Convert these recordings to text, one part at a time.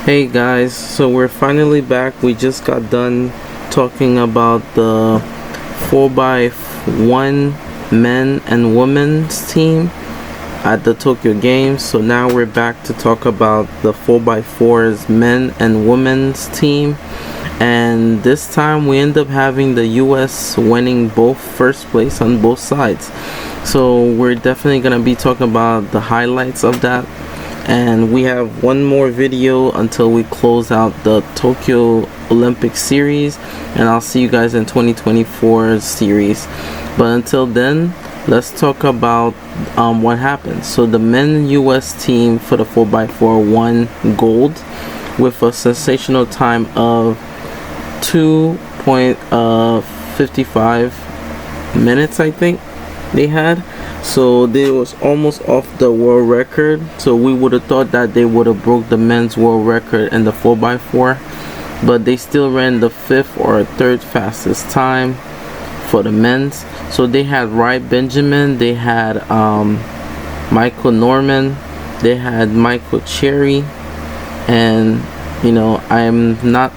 Hey guys, so we're finally back. We just got done talking about the 4x1 men and women's team at the Tokyo Games. So now we're back to talk about the 4x4's men and women's team. And this time we end up having the US winning both first place on both sides. So we're definitely going to be talking about the highlights of that, and we have one more video until we close out the Tokyo Olympic series, and I'll see you guys in 2024 series. But until then, let's talk about what happened. So the men US team for the 4x4 won gold with a sensational time of 2.55 minutes, I think they had. So they was almost off the world record. So we would have thought that they would have broke the men's world record in the 4x4, but they still ran the 5th or 3rd fastest time for the men's. So they had Rai Benjamin, they had Michael Norman, they had Michael Cherry, and I'm not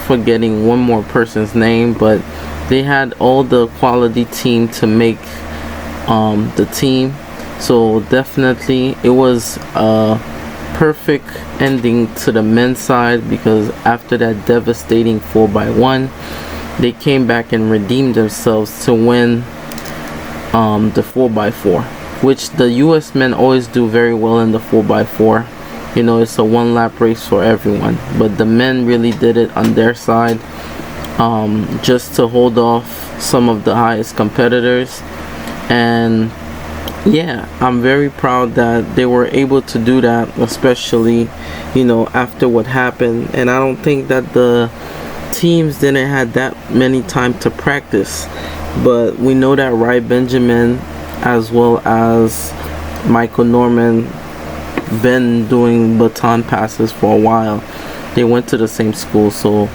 forgetting one more person's name, but they had all the quality team to make the team. So definitely it was a perfect ending to the men's side, because after that devastating 4x1, they came back and redeemed themselves to win the 4x4, which the US men always do very well in the 4x4. It's a one lap race for everyone, but the men really did it on their side, just to hold off some of the highest competitors. And yeah, I'm very proud that they were able to do that, especially after what happened. And I don't think that the teams didn't have that many time to practice, but we know that Rai Benjamin as well as Michael Norman been doing baton passes for a while. They went to the same school, so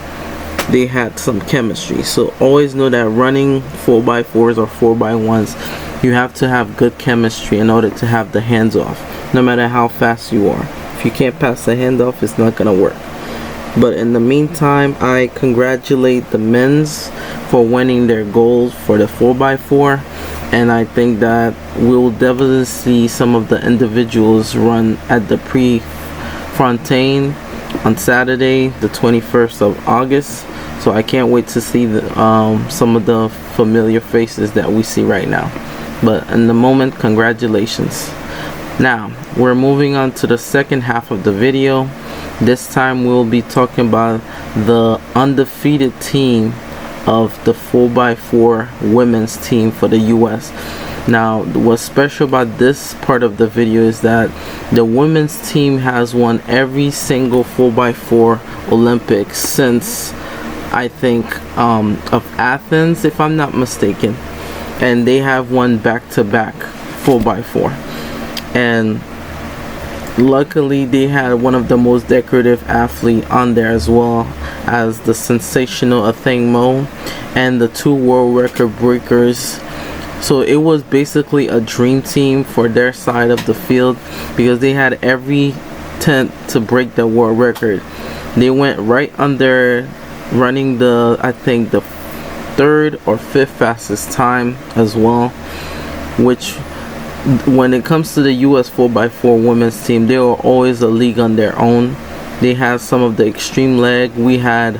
they had some chemistry. So always know that running 4x4s or 4x1s, you have to have good chemistry in order to have the hands off, no matter how fast you are. If you can't pass the handoff, it's not gonna work. But in the meantime, I congratulate the men's for winning their gold for the 4x4, and I think that we'll definitely see some of the individuals run at the Prefontaine on Saturday, the 21st of August. So I can't wait to see some of the familiar faces that we see right now. But in the moment, congratulations. Now we're moving on to the second half of the video. This time we'll be talking about the undefeated team of the 4x4 women's team for the US. Now what's special about this part of the video is that the women's team has won every single 4x4 Olympics since, I think, of Athens, if I'm not mistaken, and they have won back-to-back 4x4. And luckily they had one of the most decorative athletes on there, as well as the sensational Athing Mu and the 2 world record breakers. So it was basically a dream team for their side of the field, because they had every tent to break the world record. They went right under, running the, I think, the 3rd or 5th fastest time as well, which when it comes to the US 4x4 women's team, they were always a league on their own. They had some of the extreme leg. We had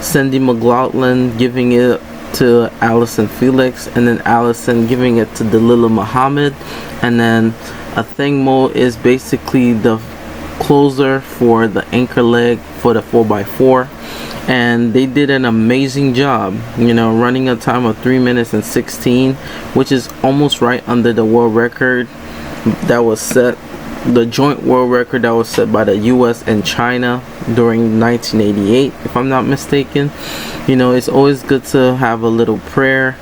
Cindy McLaughlin giving it to Allison Felix, and then Allison giving it to Dalilah Muhammad, and then Athing Mu is basically the closer for the anchor leg for the 4x4. And they did an amazing job, running a time of 3 minutes and 16, which is almost right under the world record that was set, the joint world record that was set by the US and China during 1988, if I'm not mistaken. It's always good to have a little prayer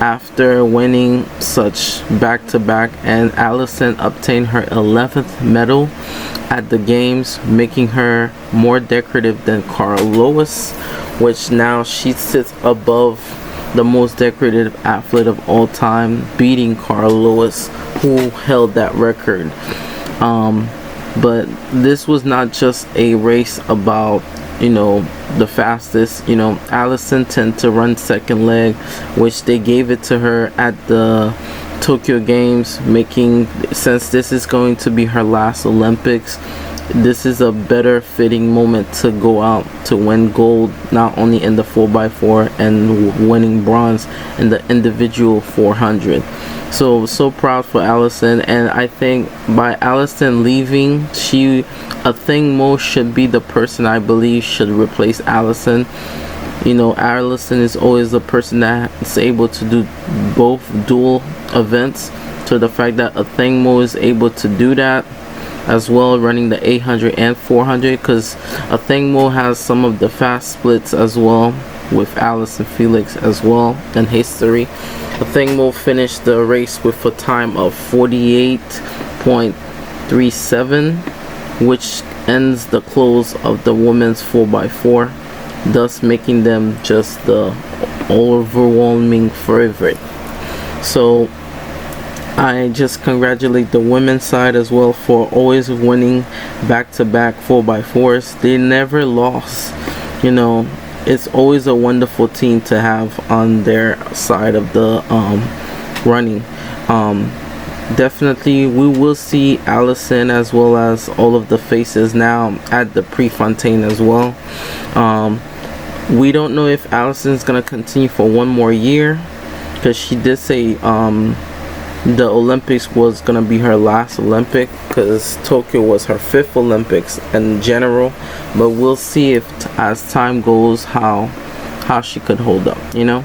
after winning such back-to-back, and Allison obtained her 11th medal at the games, making her more decorative than Carl Lewis, which now she sits above the most decorated athlete of all time, beating Carl Lewis, who held that record. but this was not just a race about, you know, the fastest. You know, Allison tend to run second leg, which they gave it to her at the Tokyo Games, making, since this is going to be her last Olympics, this is a better fitting moment to go out to win gold, not only in the 4x4 and winning bronze in the individual 400. So proud for Allison, and I think by Allison leaving, Athing Mu should be the person I believe should replace Allison. You know, Allison is always the person that is able to do both dual events. So the fact that Athing Mu is able to do that as well, running the 800 and 400, because Athing Mu has some of the fast splits as well with Allyson Felix as well in history. Athing Mu finished the race with a time of 48.37, which ends the close of the women's 4x4, thus making them just the overwhelming favorite. So I just congratulate the women's side as well for always winning back-to-back 4x4s. They never lost. You know, it's always a wonderful team to have on their side of the running. Definitely we will see Allison as well as all of the faces now at the Prefontaine as well. We don't know if Allison's gonna continue for one more year, because she did say the Olympics was gonna be her last Olympic, because Tokyo was her 5th Olympics in general. But we'll see if as time goes how she could hold up, you know.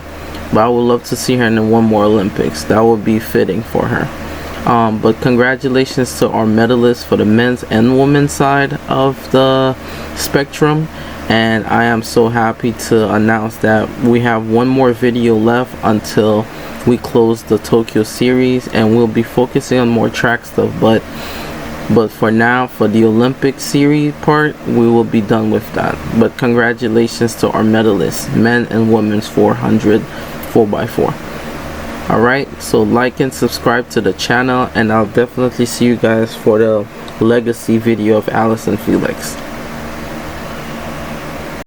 But I would love to see her in one more Olympics. That would be fitting for her. But congratulations to our medalists for the men's and women's side of the spectrum. And I am so happy to announce that we have one more video left until we close the Tokyo series, and we'll be focusing on more track stuff. But for now, for the Olympic series part, we will be done with that. But congratulations to our medalists, men and women's 400 4x4. Alright, so like and subscribe to the channel, and I'll definitely see you guys for the legacy video of Allyson Felix.